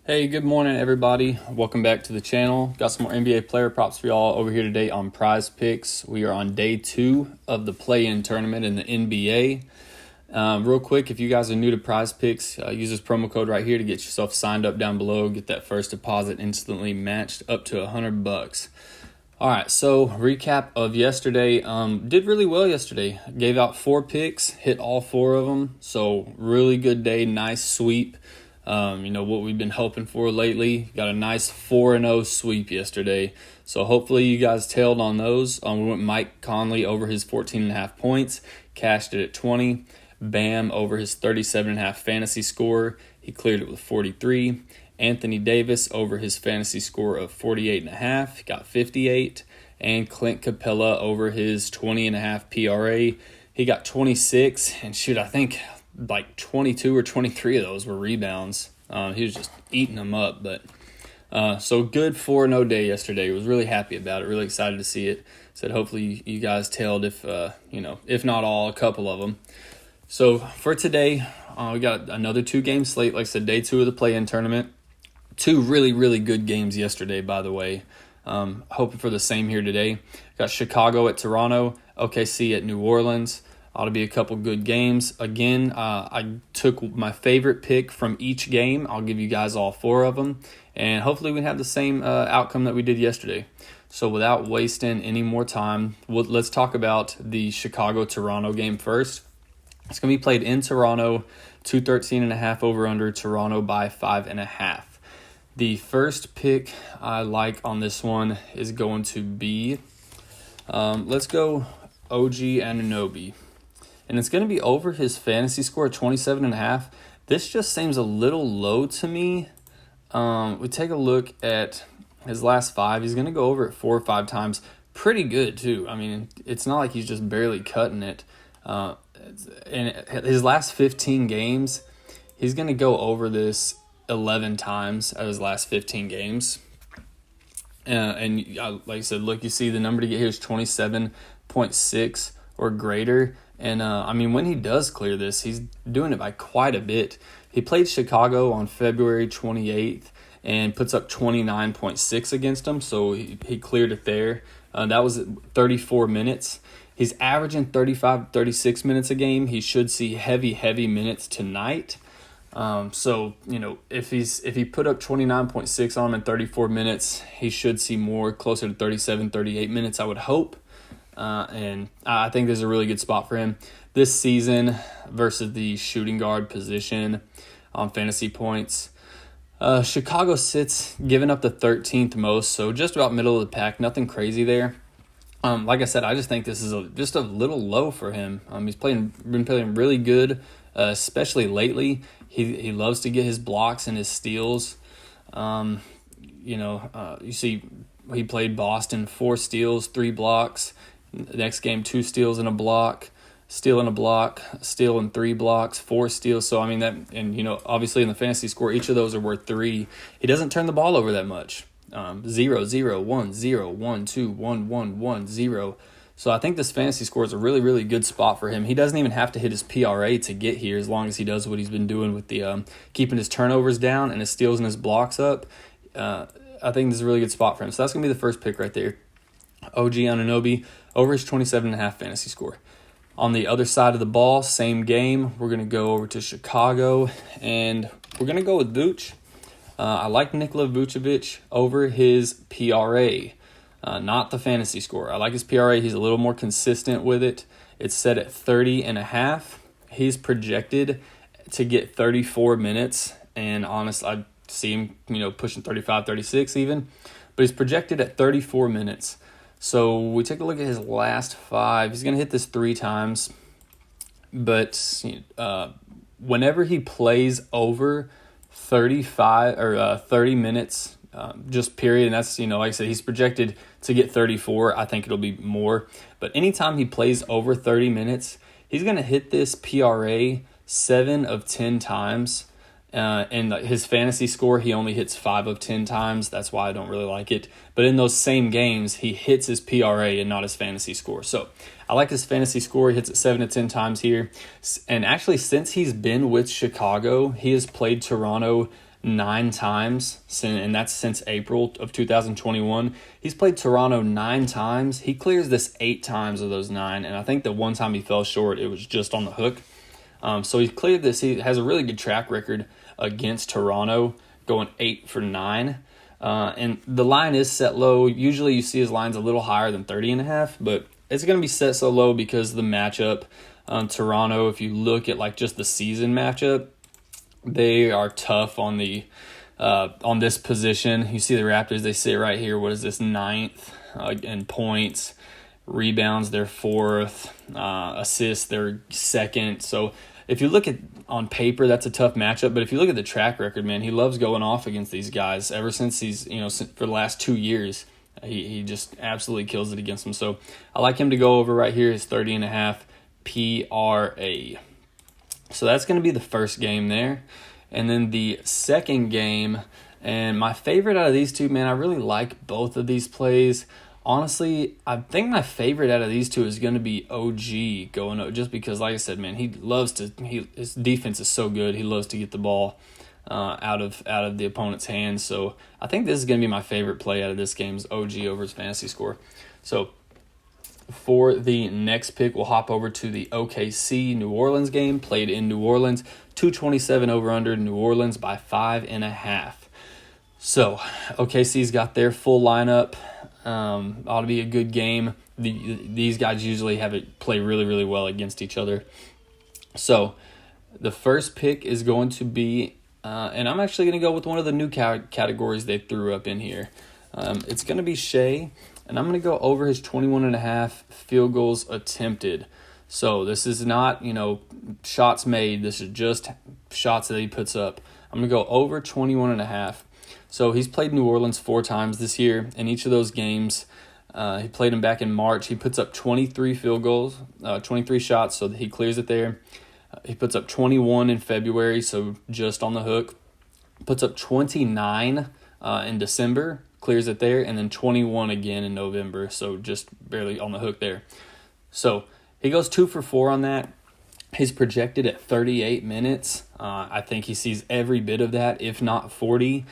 Hey, good morning, everybody. Welcome back to the channel. Got some more NBA player props for y'all over here today on PrizePicks. We are on day 2 of the play-in tournament in the NBA. Real quick, if you guys are new to PrizePicks, use this promo code right here to get yourself signed up down below. Get that first deposit instantly matched up to $100. All right, so recap of yesterday. Did really well yesterday. Gave out 4 picks, hit all 4 of them. So really good day, nice sweep. What we've been hoping for lately. Got a nice 4-0 sweep yesterday. So hopefully you guys tailed on those. We went Mike Conley over his 14.5 points. Cashed it at 20. Bam over his 37.5 fantasy score. He cleared it with 43. Anthony Davis over his fantasy score of 48.5. He got 58. And Clint Capella over his 20.5 PRA. He got 26. And shoot, I think like 22 or 23 of those were rebounds. He was just eating them up. But so good 4-0 day yesterday. Was really happy about it. Really excited to see it. Said hopefully you guys tailed if not all, a couple of them. So for today, we got another 2-game slate. Like I said, day 2 of the play-in tournament. 2 really, really good games yesterday, by the way. Hoping for the same here today. Got Chicago at Toronto, OKC at New Orleans. Ought to be a couple good games. Again, I took my favorite pick from each game. I'll give you guys all 4 of them. And hopefully we have the same outcome that we did yesterday. So without wasting any more time, let's talk about the Chicago-Toronto game first. It's going to be played in Toronto, 213.5 over-under, Toronto by 5.5. The first pick I like on this one is going to be, let's go OG Anunoby. And it's going to be over his fantasy score of 27.5. This just seems a little low to me. We take a look at his last 5. He's going to go over it 4 or 5 times. Pretty good, too. I mean, it's not like he's just barely cutting it. In his last 15 games, he's going to go over this 11 times out of his last 15 games. Like I said, look, you see the number to get here is 27.6 or greater. And, when he does clear this, he's doing it by quite a bit. He played Chicago on February 28th and puts up 29.6 against them, so he cleared it there. That was 34 minutes. He's averaging 35, 36 minutes a game. He should see heavy minutes tonight. If he put up 29.6 on him in 34 minutes, he should see more, closer to 37, 38 minutes, I would hope. And I think there's a really good spot for him this season versus the shooting guard position on fantasy points. Chicago sits giving up the 13th most, so just about middle of the pack, nothing crazy there. Like I said, I just think this is just a little low for him. He's been playing really good, especially lately. He loves to get his blocks and his steals. You see he played Boston, 4 steals, 3 blocks. The next game, 2 steals and a block, steal and a block, steal and 3 blocks, 4 steals. So, obviously in the fantasy score, each of those are worth 3. He doesn't turn the ball over that much. 0, 0, 1, 0, 1, 2, 1, 1, 1, 0. So I think this fantasy score is a really, really good spot for him. He doesn't even have to hit his PRA to get here as long as he does what he's been doing with the keeping his turnovers down and his steals and his blocks up. I think this is a really good spot for him. So that's going to be the first pick right there. OG Anunoby over his 27.5 fantasy score. On the other side of the ball, same game, we're going to go over to Chicago, and we're going to go with Vooch. I like Nikola Vucevic over his PRA, not the fantasy score. I like his PRA. He's a little more consistent with it. It's set at 30.5. He's projected to get 34 minutes, and honestly, I see him, pushing 35, 36 even, but he's projected at 34 minutes. So we take a look at his last 5. He's going to hit this 3 times. But whenever he plays over 35 or 30 minutes, just period, and that's, like I said, he's projected to get 34. I think it'll be more. But anytime he plays over 30 minutes, he's going to hit this PRA 7 of 10 times. And his fantasy score, he only hits 5 of 10 times. That's why I don't really like it. But in those same games, he hits his PRA and not his fantasy score. So I like his fantasy score. He hits it 7 to 10 times here. And actually, since he's been with Chicago, he has played Toronto 9 times, and that's since April of 2021. He's played Toronto 9 times. He clears this 8 times of those 9, and I think the one time he fell short, it was just on the hook. So he's cleared this. He has a really good track record against Toronto, going 8 for 9. And the line is set low. Usually you see his line's a little higher than 30.5, but it's going to be set so low because of the matchup. Toronto, if you look at like just the season matchup, they are tough on the on this position. You see the Raptors, they sit right here. What is this, 9th in points, rebounds, they're 4th, assists, they're 2nd. So if you look at on paper, that's a tough matchup. But if you look at the track record, man, he loves going off against these guys. Ever since he's for the last 2 years, he just absolutely kills it against them. So I like him to go over right here. His 30.5 PRA. So that's going to be the first game there. And then the second game, and my favorite out of these two, man, I really like both of these plays. Honestly, I think my favorite out of these two is going to be OG going, just because, like I said, man, his defense is so good. He loves to get the ball out of the opponent's hands. So I think this is going to be my favorite play out of this game is OG over his fantasy score. So for the next pick, we'll hop over to the OKC New Orleans game, played in New Orleans. 227 over under New Orleans by 5.5. So OKC's got their full lineup. Ought to be a good game. These guys usually have it play really, really well against each other. So the first pick is going to be, and I'm actually going to go with one of the new categories they threw up in here. It's going to be Shea. And I'm going to go over his 21.5 field goals attempted. So this is not, shots made. This is just shots that he puts up. I'm going to go over 21.5. So he's played New Orleans 4 times this year. In each of those games, he played him back in March. He puts up 23 field goals, 23 shots, so that he clears it there. He puts up 21 in February, so just on the hook. Puts up 29 in December. Clears it there, and then 21 again in November, so just barely on the hook there. So he goes 2 for 4 on that. He's projected at 38 minutes. I think he sees every bit of that, if not 40.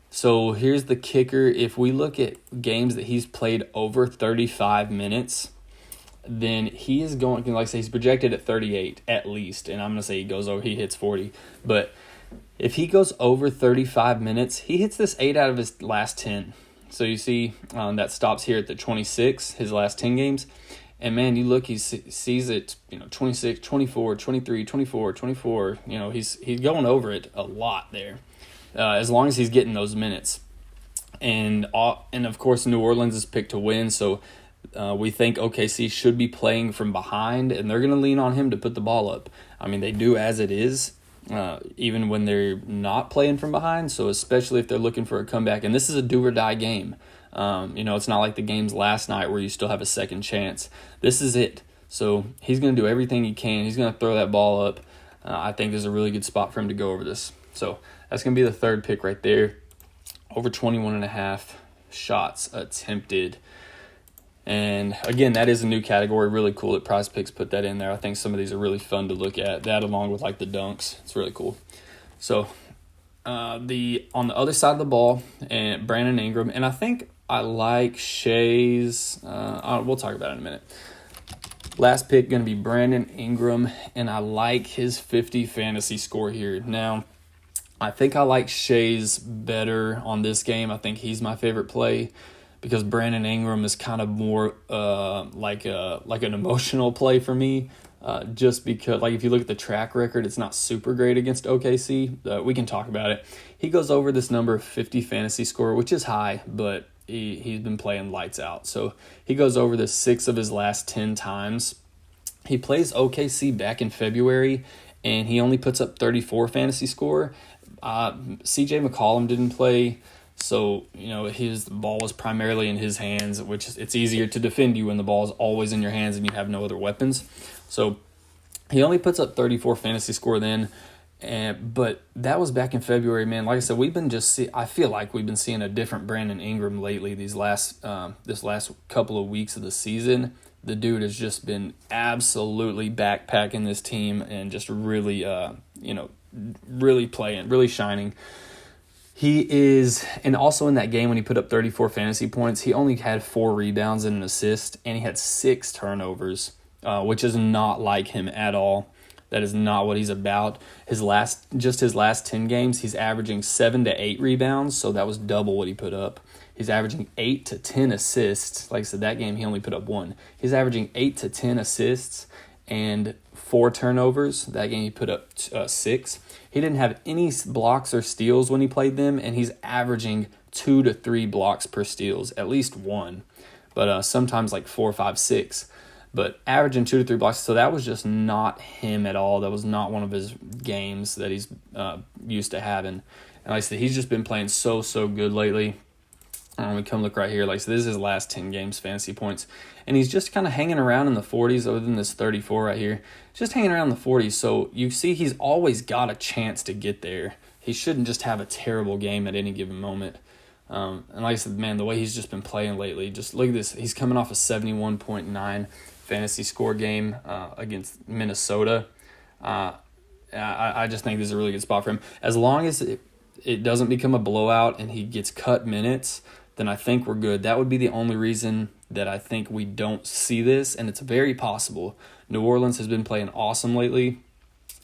So here's the kicker. If we look at games that he's played over 35 minutes, then he is going, like I say, he's projected at 38 at least, and I'm going to say he hits 40. But if he goes over 35 minutes, he hits this 8 out of his last 10. So you see that stops here at the 26, his last 10 games. And, man, you look, he sees it, 26, 24, 23, 24, 24. He's going over it a lot there as long as he's getting those minutes. And of course, New Orleans is picked to win, so we think OKC should be playing from behind, and they're going to lean on him to put the ball up. I mean, they do as it is. Even when they're not playing from behind, so especially if they're looking for a comeback. And this is a do-or-die game. It's not like the games last night where you still have a second chance. This is it. So he's going to do everything he can. He's going to throw that ball up. I think there's a really good spot for him to go over this. So that's going to be the third pick right there. Over 21.5 shots attempted. And again, that is a new category. Really cool that PrizePicks put that in there. I think some of these are really fun to look at. That along with like the dunks, it's really cool. So on the other side of the ball, and Brandon Ingram, and I think I like Shea's. We'll talk about it in a minute. Last pick going to be Brandon Ingram, and I like his 50 fantasy score here. Now, I think I like Shea's better on this game. I think he's my favorite play, because Brandon Ingram is kind of more like an emotional play for me, just because, like, if you look at the track record, it's not super great against OKC. We can talk about it. He goes over this number of 50 fantasy score, which is high, but he's been playing lights out. So he goes over this 6 of his last 10 times. He plays OKC back in February, and he only puts up 34 fantasy score. CJ McCollum didn't play. So, his ball was primarily in his hands, which it's easier to defend you when the ball is always in your hands and you have no other weapons. So he only puts up 34 fantasy score then. But that was back in February, man. Like I said, I feel like we've been seeing a different Brandon Ingram lately this last couple of weeks of the season. The dude has just been absolutely backpacking this team and just really, really playing, really shining. He is, and also in that game when he put up 34 fantasy points, he only had 4 rebounds and an assist, and he had 6 turnovers, which is not like him at all. That is not what he's about. His last 10 games, he's averaging 7 to 8 rebounds, so that was double what he put up. He's averaging 8 to 10 assists. Like I said, that game he only put up 1. He's averaging 8 to 10 assists and 4 turnovers. That game he put up 6. He didn't have any blocks or steals when he played them, and he's averaging 2 to 3 blocks per steals, at least 1, but sometimes like 4, 5, 6. But averaging 2 to 3 blocks, so that was just not him at all. That was not one of his games that he's used to having. And like I said, he's just been playing so good lately. We come look right here. Like, so this is his last 10 games fantasy points. And he's just kind of hanging around in the 40s other than this 34 right here. Just hanging around the 40s. So you see he's always got a chance to get there. He shouldn't just have a terrible game at any given moment. And like I said, man, the way he's just been playing lately, just look at this. He's coming off a 71.9 fantasy score game against Minnesota. I just think this is a really good spot for him. As long as it doesn't become a blowout and he gets cut minutes, then I think we're good. That would be the only reason that I think we don't see this, and it's very possible. New Orleans has been playing awesome lately,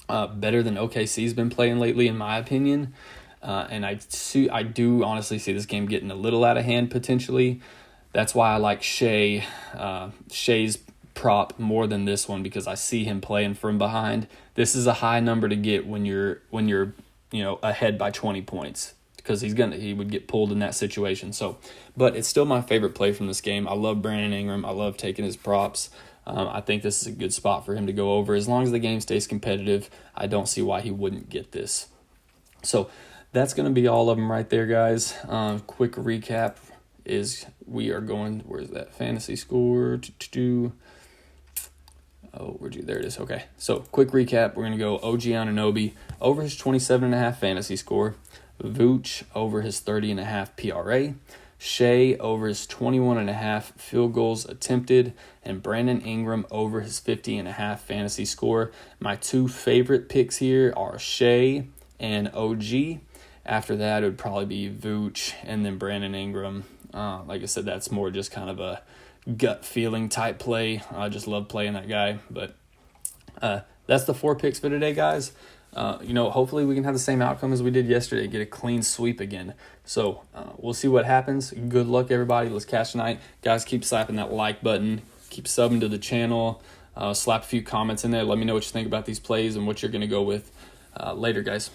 better than OKC's been playing lately, in my opinion. And I do honestly see this game getting a little out of hand potentially. That's why I like Shai's prop more than this one, because I see him playing from behind. This is a high number to get when you're ahead by 20 points, because he would get pulled in that situation. So, but it's still my favorite play from this game. I love Brandon Ingram. I love taking his props. I think this is a good spot for him to go over. As long as the game stays competitive, I don't see why he wouldn't get this. So that's going to be all of them right there, guys. Quick recap is we are going, where's that fantasy score? There it is. Okay. So quick recap. We're going to go OG Anunoby over his 27.5 fantasy score. Vooch over his 30.5 PRA. Shai over his 21.5 field goals attempted. And Brandon Ingram over his 50.5 fantasy score. My 2 favorite picks here are Shai and OG. After that, it would probably be Vooch and then Brandon Ingram. Like I said, that's more just kind of a gut feeling type play. I just love playing that guy. But that's the 4 picks for today, guys. Hopefully we can have the same outcome as we did yesterday, get a clean sweep again. So we'll see what happens. Good luck, everybody. Let's cash tonight. Guys, keep slapping that like button. Keep subbing to the channel. Slap a few comments in there. Let me know what you think about these plays and what you're going to go with. Later, guys.